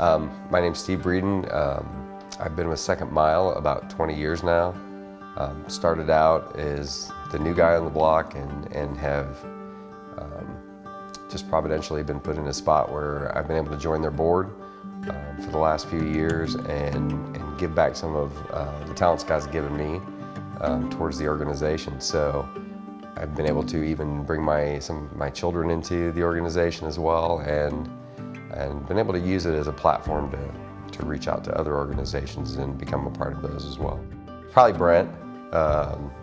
My name's Steve Breeden. I've been with Second Mile about 20 years now. Started out as the new guy on the block and have just providentially been put in a spot where I've been able to join their board for the last few years and give back some of the talents guys have given me towards the organization. So I've been able to even bring some of my children into the organization as well, and been able to use it as a platform to reach out to other organizations and become a part of those as well. Probably Brent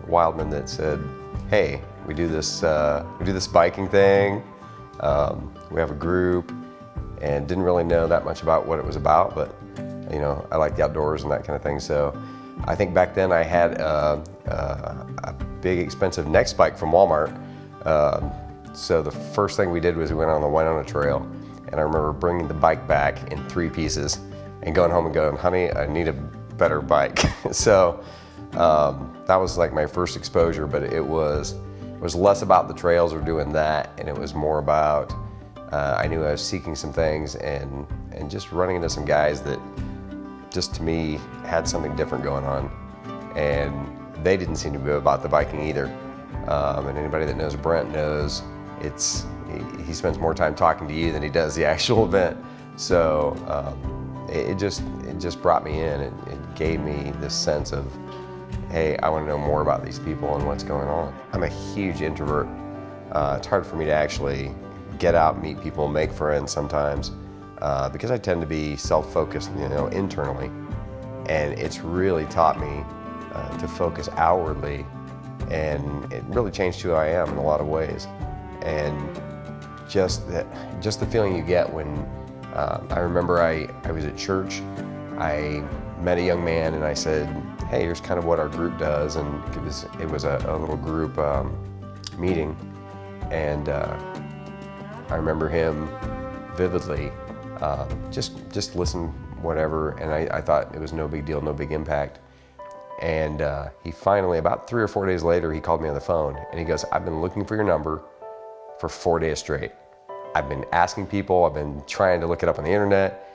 Wildman that said, "Hey, we do this biking thing. We have a group," and didn't really know that much about what it was about, but you know, I like the outdoors and that kind of thing. So I think back then I had a big expensive Next bike from Walmart. So the first thing we did was we went on the Winona Trail, and I remember bringing the bike back in 3 pieces and going home and going, "Honey, I need a better bike." So that was like my first exposure, but it was less about the trails or doing that, and it was more about I knew I was seeking some things and just running into some guys that just to me had something different going on, and they didn't seem to be about the biking either. And anybody that knows Brent knows he spends more time talking to you than he does the actual event. So it just brought me in. It gave me this sense of, hey, I want to know more about these people and what's going on. I'm a huge introvert. It's hard for me to actually get out, meet people, make friends sometimes because I tend to be self-focused, internally. And it's really taught me to focus outwardly, and it really changed who I am in a lot of ways. And just the feeling you get when I remember I was at church. I met a young man and I said, "Hey, here's kind of what our group does," and it was a little group meeting, and I remember him vividly. Just listen, whatever, and I thought it was no big deal, no big impact. And he finally, about 3 or 4 days later, he called me on the phone and he goes, "I've been looking for your number for 4 days straight. I've been asking people, I've been trying to look it up on the internet."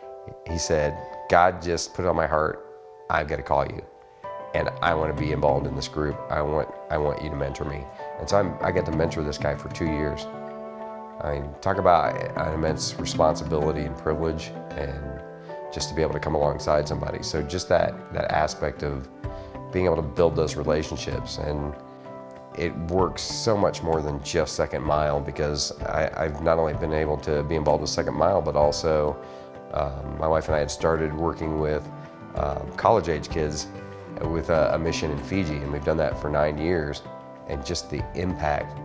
He said, "God just put it on my heart, I've got to call you, and I want to be involved in this group. I want you to mentor me." And so I get to mentor this guy for 2 years. I mean, talk about an immense responsibility and privilege, and just to be able to come alongside somebody. So just that aspect of being able to build those relationships, and it works so much more than just Second Mile, because I've not only been able to be involved with Second Mile, but also my wife and I had started working with college-age kids with a mission in Fiji, and we've done that for 9 years. And just the impact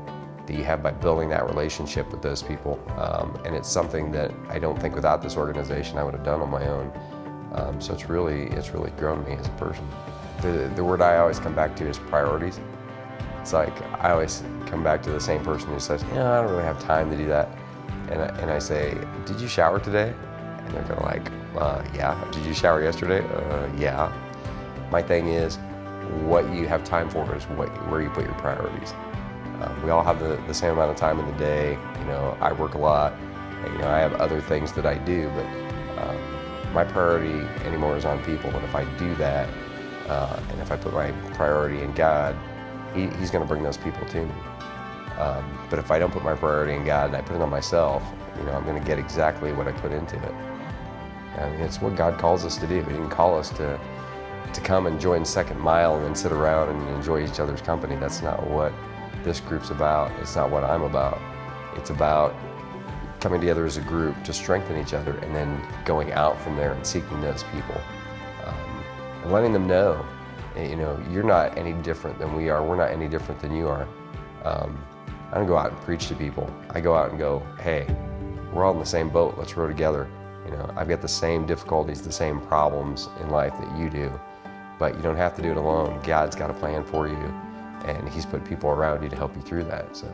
that you have by building that relationship with those people, and it's something that I don't think without this organization I would have done on my own. So it's really grown me as a person. The word I always come back to is priorities. It's like I always come back to the same person who says, "I don't really have time to do that," and I say, "Did you shower today?" And they're kind of like, "Yeah." "Did you shower yesterday?" "Yeah." My thing is, what you have time for is where you put your priorities. We all have the same amount of time in the day. I work a lot. I have other things that I do, but my priority anymore is on people. And if I do that, and if I put my priority in God, He's going to bring those people to me. But if I don't put my priority in God and I put it on myself, I'm going to get exactly what I put into it. And it's what God calls us to do. He didn't call us to come and join Second Mile and then sit around and enjoy each other's company. That's not what this group's about. It's not what I'm about. It's about coming together as a group to strengthen each other, and then going out from there and seeking those people, and letting them know, you're not any different than we are. We're not any different than you are. I don't go out and preach to people. I go out and go, "Hey, we're all in the same boat. Let's row together. I've got the same difficulties, the same problems in life that you do, but you don't have to do it alone. God's got a plan for you, and He's put people around you to help you through that." So